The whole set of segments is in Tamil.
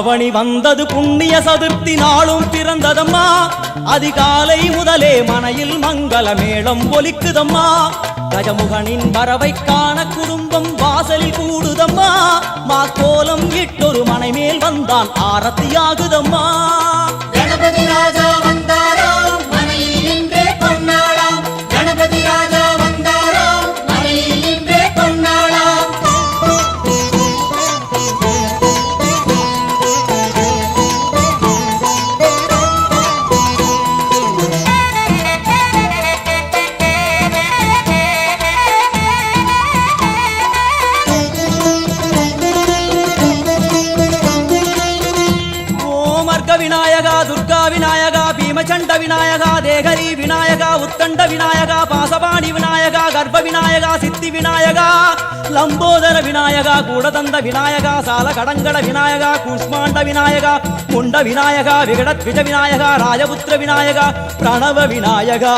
ஆவணி வந்தது புண்ணிய சதுர்த்தி நாளும் பிறந்ததம்மா அதிகாலை முதலே மனையில் மங்கள மேளம் ஒலிக்குதம்மா கஜமுகனின் வரவை காண குடும்பம் வாசலில் கூடுதம்மா மாக்கோலம் இட்டொரு மனை மேல் வந்தான் ஆரத்தியாகுதம்மா கணபதி ராஜா வந்தாராம் மனையில் இன்றே பொன்னாளாம் கணபதி ராஜா வந்தாராம் மனையில் இன்றே பொன்னாளாம் விநாயகா துர்கா விநாயகா பீமச்சண்ட விநாயகா தேகரி விநாயகா உத்தண்ட விநாயகா பாசபாணி விநாயகா கர்ப்ப விநாயகா சித்தி விநாயகா லம்போதர விநாயகா கூடதந்த விநாயகா சால கடங்கட விநாயகா கூஷ்மாண்ட விநாயகா முண்ட விநாயகா விகடத்விஜ விநாயகா ராஜபுத்திர விநாயகா பிரணவ விநாயகா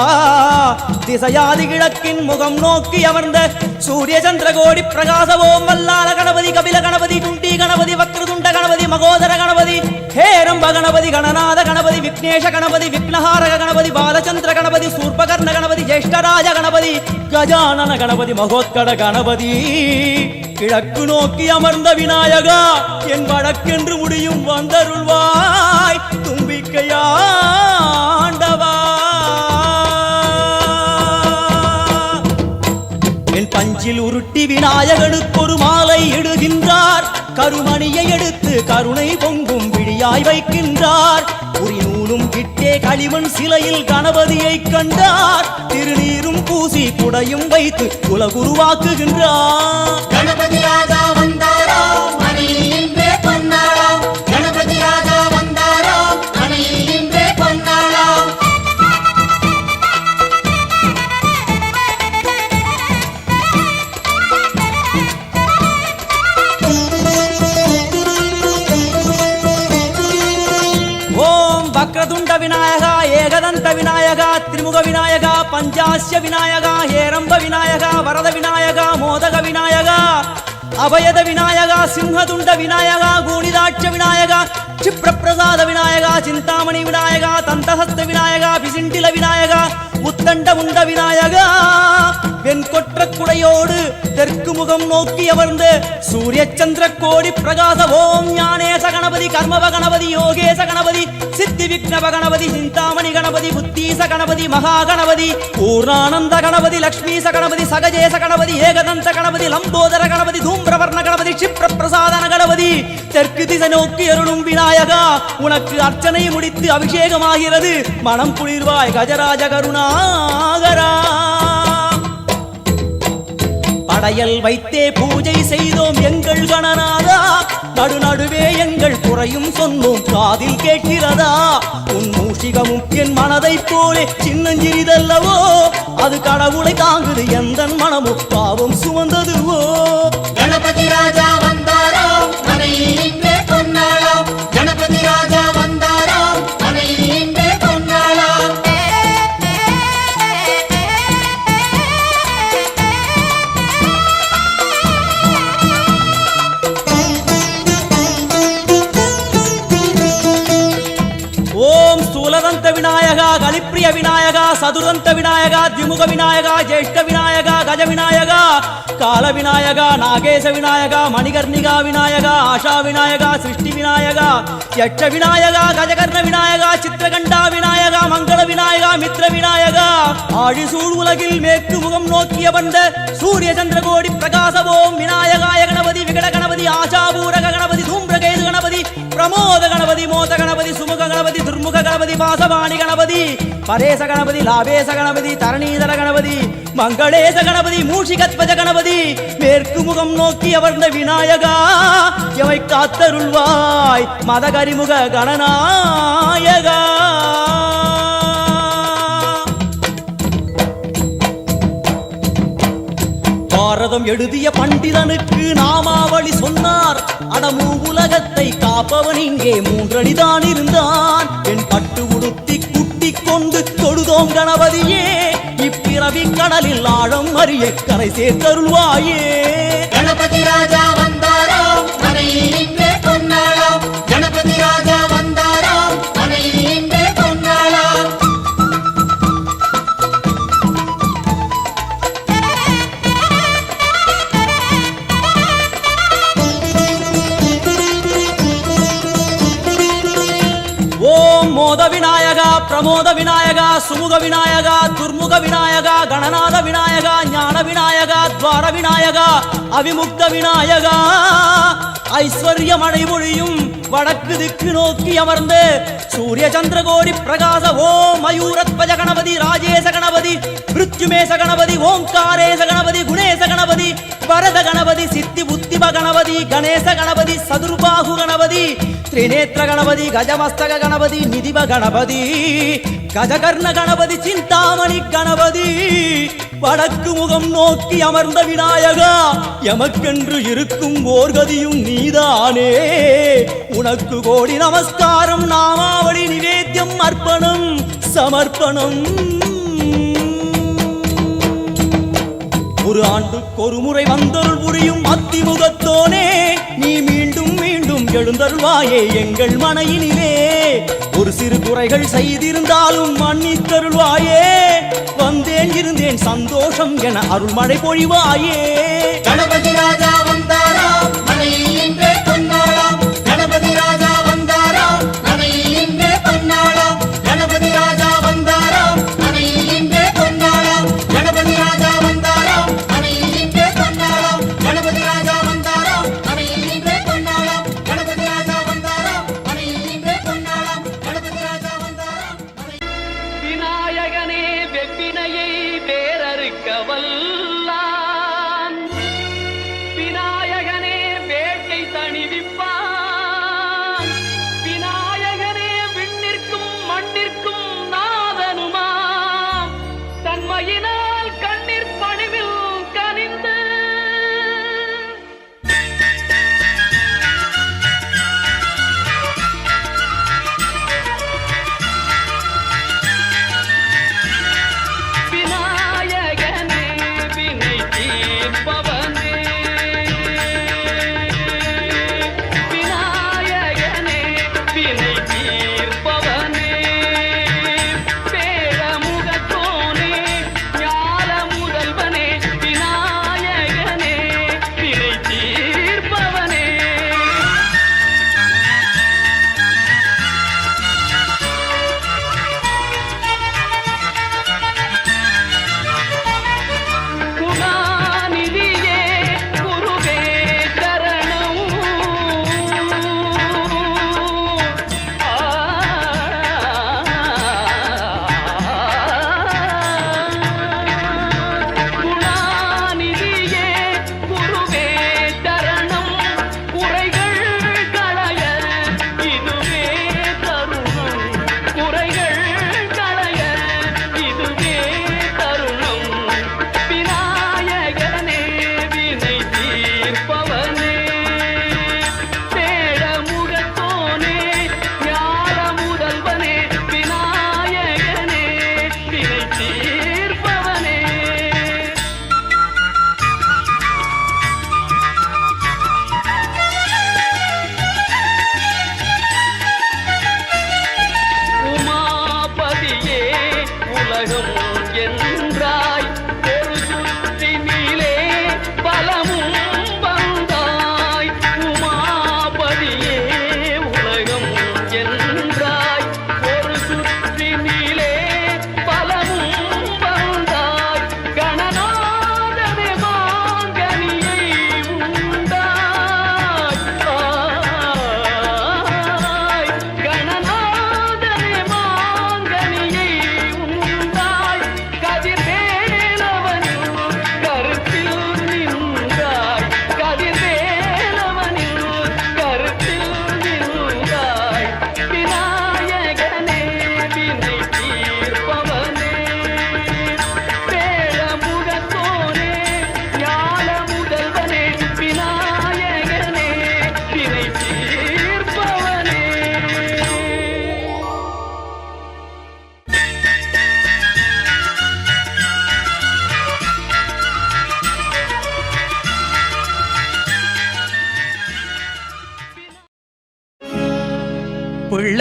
திசையாதி கிழக்கின் முகம் நோக்கி அமர்ந்த சூரிய சந்திரகோடி பிரகாசவோம் வல்லால கணபதி கபில கணபதி துண்டி கணபதி வக்ரதுண்ட கணபதி மகோதர கணபதி ஹேரம்ப கணபதி கணநாத கணபதி விக்னேஷ கணபதி விக்னஹாரக கணபதி பாலச்சந்திர கணபதி சூர்பகர்ண கணபதி ஜேஷ்டராஜ கணபதி கஜானன கணபதி மகோத்கட கணபதி கிழக்கு நோக்கி அமர்ந்த விநாயகா என் வழக்கென்று முடியும் வந்தருள்வாய் தும்பிக்கையாண்டவா என் பஞ்சில் உருட்டி விநாயகனுக்கு ஒரு மாலை இடுகின்றார் கருமணியை எடுத்து கருணை பொங்கும் விழியாய் வைக்கின்றார் உரி நூலும் கிட்டே களிமண் சிலையில் கணபதியை கண்டார் திருநீரும் பூசி குடையும் வைத்து குலகுருவாக்குகின்றார் கணபதி ராஜா வந்தாராம் மனையில் இன்றே பொன்னாளாம் கணபதி ராஜா வந்தாராம் மனையில் இன்றே பொன்னாளாம் வக்ரதுண்ட விநாயகா ஏகதந்த விநாயகா திரிமுக விநாயகா பஞ்சாஸ்ய விநாயகா ஹேரம்ப விநாயகா வரத விநாயகா மோதக விநாயகா அபயத விநாயகா சிம்ஹதுண்ட விநாயகா கூணிதாட்ச விநாயகா क्षिप्रप्रसाद विनायका चिंतामणि विनायका तंतहस्त विनायका पिसिंटिल विनायका உத்தண்ட உண்ட விநாயகா வெண்கொற்ற குடையோடு தெற்கு முகம் நோக்கி அமர்ந்த சூரிய சந்திர கோடி பிரகாச ஓம் ஞானேச கணபதி கர்மவ கணபதி யோகேச கணபதி சித்தி விக்னவ கணபதி சிந்தாமணி கணபதி புத்தீச கணபதி மகா கணபதி பூர்ணானந்த கணபதி லக்ஷ்மீச கணபதி சகஜேச கணபதி ஏகதந்த கணபதி லம்போதர கணபதி தூம்பிரவர்ண கணபதி क्षिप्र பிரசாதன கணபதி தெற்கு திசை நோக்கி அருளும் விநாயகா உனக்கு அர்ச்சனை முடித்து அபிஷேகமாகிறது மனம் குளிர்வாய் கஜராஜ கருணாகரா படையல் வைத்தே பூஜை செய்தோம் எங்கள் கணநாதா நடுநடுவே எங்கள் குறையும் சொன்னோம் காதில் கேட்கிறதா உன் மூஷிகமும் என் மனதை போலே சின்னஞ்சிறிதல்லவோ அது கடவுளை தாங்குது எந்த மனமும் பாவம் சுமந்ததுவோ கணபதி ராஜா வந்தாராம் மனையில் இன்றே பொன்னாளாம் கணபதி ராஜா வந்தாராம் மனையில் இன்றே பொன்னாளாம் ஓம் ஸ்தூலதந்த விநாயகா கலிப்பிரிய விநாயகா சதுரந்த விநாயகா திமுக விநாயகா ஜேஷ்ட விநாயகா கஜ விநாயகா கால விநாயகா நாகேச விநாயகா மணிகர்ணிகா விநாயகா ஆஷா விநாயகா சிருஷ்டி விநாயகா யட்ச விநாயகா கஜகர்ண விநாயகா சித்திரகண்டா விநாயகா மங்கள விநாயகா மித்ர விநாயகா ஆழிசூழ் உலகில் மேற்கு முகம் நோக்கிய வந்த சூரிய சந்திரகோடி பிரகாசவோம் விநாயகாய கணபதி விகட கணபதி ஆசாபூரக கணபதி தூம்பிரகேது கணபதி பிரமோத கணபதி மோத கணபதி சுமுக கணபதி துர்முக கணபதி பாசவாணி கணபதி பரேச கணபதி லாபேச கணபதி தரணீதர கணபதி மங்களேச கணபதி மூஷிகத்வஜ கணபதி மேற்கு முகம் நோக்கி அமர்ந்த விநாயகா எவை காத்தருள்வாய் மதகரிமுக கணநாயகா பாரதம் எழுதிய பண்டிதனுக்கு நாமாவளி சொன்னார் அடமூ உலகத்தை காப்பவன் இங்கே மூன்றடிதான் இருந்தான் என் பட்டு உடுத்தி குட்டிக் கொண்டு தொழுதோம் கணபதியே இப்பிறவி கடலில் ஆழம் அறிய கரை சேர்த்தருள்வாயே கணபதி ராஜா வந்தாராம் மனையில் இன்றே பொன்னாளாம் கணபதி ராஜா வந்தாராம் மனையில் இன்றே பொன்னாளாம் ஓம் மோத விநாயகா பிரமோத விநாயகா சுமுக விநாயகா துர்முக விநாயகா கணநாத விநாயகா ஞான விநாயகா துவார விநாயகா அவிமுக்த விநாயகா ஐஸ்வர்ய மழைமொழியும் வடக்கு திக்கு நோக்கி அமர்ந்து சூரிய சந்திரகோடி பிரகாச ஓம் மயூரத்வஜ கணபதி ராஜேச கணபதி மிருத்யுமேச கணபதி ஓங்காரேச கணபதி குணேச கணபதி வரத கணபதி சித்தி புத்திப கணபதி கணேச கணபதி சதுர்பாகு கணபதி திரிநேத்திர கணபதி கஜமஸ்தக கணபதி நிதிப கணபதி கஜகர்ண கணபதி சிந்தாமணி கணபதி வடக்கு முகம் நோக்கி அமர்ந்த விநாயகா எமக்கென்று இருக்கும் ஓர்கதியும் நீதானே உனக்கு கோடி நமஸ்காரம் நாமாவளி நிவேத்தியம் அர்ப்பணம் சமர்ப்பணம் ஒரு ஆண்டுக்கு ஒரு முறை வந்தருள் புரியும் அத்திமுகத்தோனே நீ மீண்டும் மீண்டும் எழுந்தருள்வாயே எங்கள் மனையினிலே ஒரு சிறு குறைகள் செய்திருந்தாலும் மன்னித்தருள்வாயே வந்தேன் இருந்தேன் சந்தோஷம் என அருள்மழை பொழிவாயே கணபதி ராஜா வந்தாராம் மனையில் இன்றே பொன்னாளாம் கணபதி ராஜா வந்தாராம் மனையில் இன்றே பொன்னாளாம் கணபதி ராஜா வந்தாராம் மனையில் இன்றே பொன்னாளாம் கணபதி ராஜா வந்தாராம் மனையில் இன்றே பொன்னாளாம் கணபதி ராஜா வந்தாராம் மனையில் இன்றே பொன்னாளாம் கணபதி ராஜா வந்தாராம் மனையில் இன்றே பொன்னாளாம் கணபதி ராஜா வந்தாராம் விநாயகனே வெப்பினையை வேறறுக்க வல்லான் விநாயகனே வேட்டை தணிவிப்பான் விநாயகனே விண்ணிற்கும் மண்ணிற்கும் நாதனுமாம் தன்மையினால் கண்ணீர் பணிவில் கனிந்து விநாயகனே வினை தீர்ப்பவனே விநாயகனே வினை தீர்ப்பவனே பேரமுகத்தோனே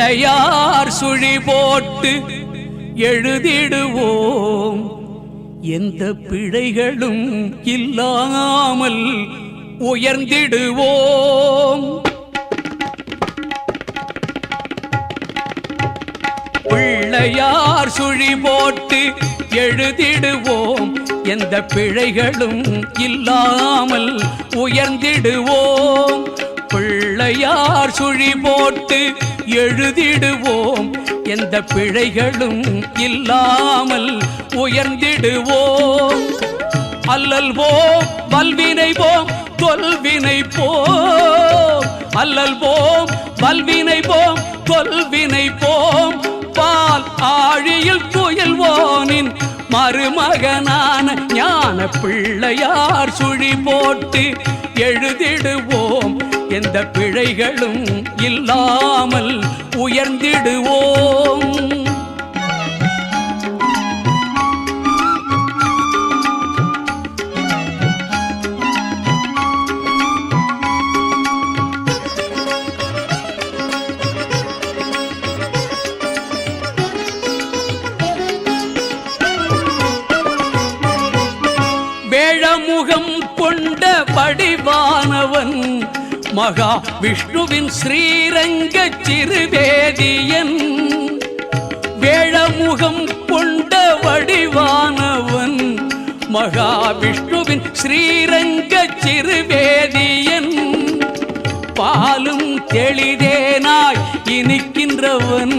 பிள்ளையார் சுழி போட்டு எழுதிடுவோம் எந்த பிழைகளும் இல்லாமல் உயர்ந்திடுவோம். பிள்ளையார் சுழி போட்டு எழுதிடுவோம் எந்த பிழைகளும் இல்லாமல் உயர்ந்திடுவோம். பிள்ளையார் சுழி போட்டு எழுதிடுவோம் எந்த பிழைகளும் இல்லாமல் உயர்ந்திடுவோம். அல்லல் போம் வல்வினை போம் தொல்வினை போம். அல்லல் போம் வல்வினை போம் தொல்வினை போம். பால் ஆழியில் துயில்வோனின் மருமகனான ஞான பிள்ளையார் சுழி போட்டு எழுதிடுவோம் எந்த பிழைகளும் இல்லாமல் உயர்ந்திடுவோம். வேழமுகம் கொண்ட வடிவானவன் மகா விஷ்ணுவின் ஸ்ரீரங்க சிறுவேதியன். வேழமுகம் கொண்ட வடிவானவன் மகா விஷ்ணுவின் ஸ்ரீரங்க சிறுவேதியன். பாலும் தெளிதேனாய் இனிக்கின்றவன்.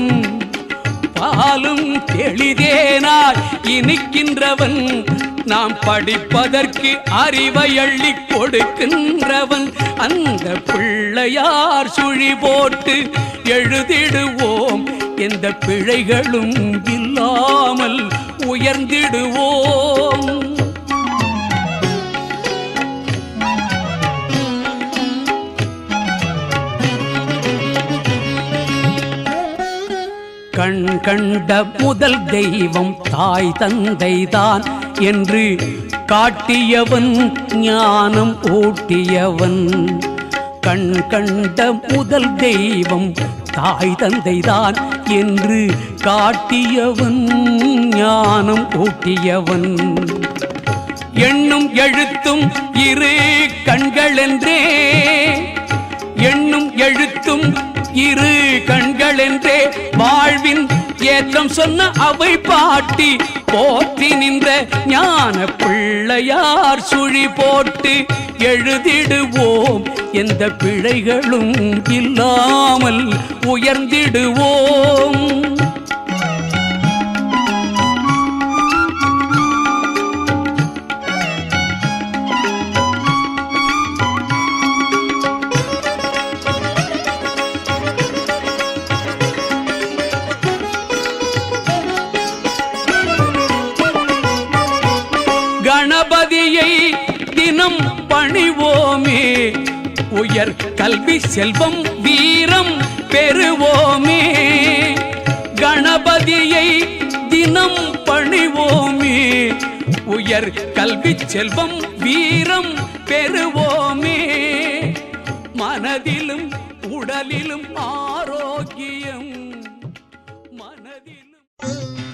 பாலும் தெளிதேனாய் இனிக்கின்றவன். நாம் படிப்பதற்கு அறிவை அள்ளி கொடுக்கின்றவன். அந்த பிள்ளையார் சுழி போட்டு எழுதிடுவோம் எந்த பிழைகளும் இல்லாமல் உயர்ந்திடுவோம். கண் கண்ட முதல் தெய்வம் தாய் தந்தைதான் என்று காட்டியவன் ஞானம் ஊட்டியவன். கண் கண்ட முதல் தெய்வம் தாய் தந்தைதான் என்று காட்டியவன் ஞானம் ஊட்டியவன். எண்ணும் எழுத்தும் இரு கண்களென்றே. எண்ணும் எழுத்தும் இரு கண்களென்றே வாழ்வின் ஏற்றம் சொன்ன அவை பாட்டி போற்றி நின்ற ஞான பிள்ளையார் சுழி போட்டு எழுதிடுவோம் எந்த பிழைகளும் இல்லாமல் உயர்ந்திடுவோம். கணபதியை தினம் பணிவோமே உயர் கல்வி செல்வம் வீரம் பெறுவோமே. கணபதியை தினம் பணிவோமே உயர் கல்வி செல்வம் வீரம் பெறுவோமே. மனதிலும் உடலிலும் ஆரோக்கியம் மனதிலும்